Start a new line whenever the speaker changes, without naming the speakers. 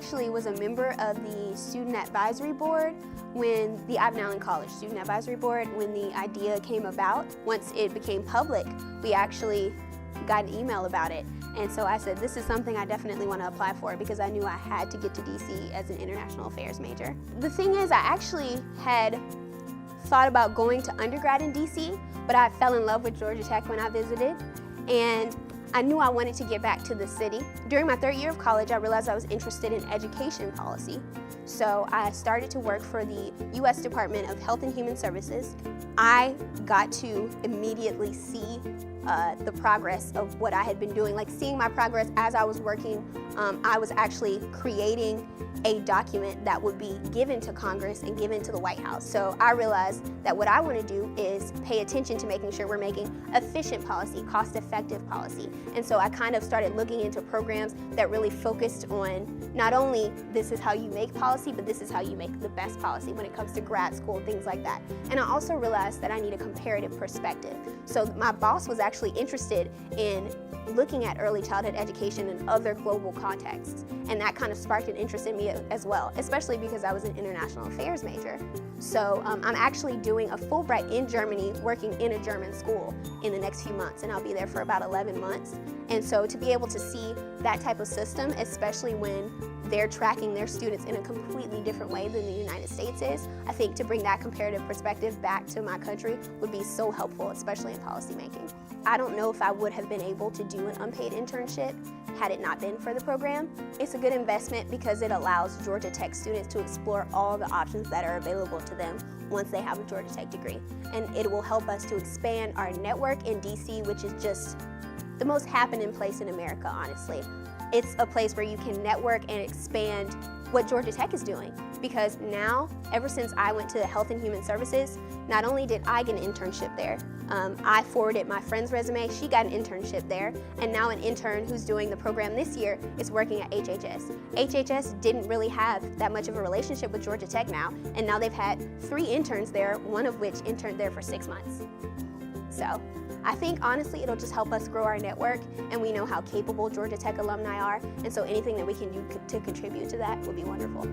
actually was a member of the Student Advisory Board when I'm now in college, Student Advisory Board, when the idea came about. Once it became public, we actually got an email about it. And so I said, this is something I definitely want to apply for because I knew I had to get to DC as an international affairs major. The thing is, I actually had thought about going to undergrad in DC, but I fell in love with Georgia Tech when I visited, and I knew I wanted to get back to the city. During my third year of college, I realized I was interested in education policy. So I started to work for the U.S. Department of Health and Human Services. I got to immediately see the progress of what I had been doing, like seeing my progress as I was working. I was actually creating a document that would be given to Congress and given to the White House. So I realized that what I want to do is pay attention to making sure we're making efficient policy, cost-effective policy. And so I kind of started looking into programs that really focused on not only this is how you make policy, but this is how you make the best policy when it comes to grad school, things like that. And I also realized that I need a comparative perspective. So my boss was actually interested in looking at early childhood education in other global contexts. And that kind of sparked an interest in me as well, especially because I was an international affairs major. So I'm actually doing a Fulbright in Germany, working in a German school in the next few months, and I'll be there for about 11 months. And so to be able to see that type of system, especially when they're tracking their students in a completely different way than the United States is, I think to bring that comparative perspective back to my country would be so helpful, especially in policymaking. I don't know if I would have been able to do an unpaid internship had it not been for the program. It's a good investment because it allows Georgia Tech students to explore all the options that are available to them once they have a Georgia Tech degree. And it will help us to expand our network in DC, which is just the most happening place in America, honestly. It's a place where you can network and expand what Georgia Tech is doing. Because now, ever since I went to Health and Human Services, not only did I get an internship there, I forwarded my friend's resume, she got an internship there, and now an intern who's doing the program this year is working at HHS. HHS didn't really have that much of a relationship with Georgia Tech now, and now they've had 3 interns there, one of which interned there for 6 months. So I think honestly it'll just help us grow our network, and we know how capable Georgia Tech alumni are, and so anything that we can do to contribute to that would be wonderful.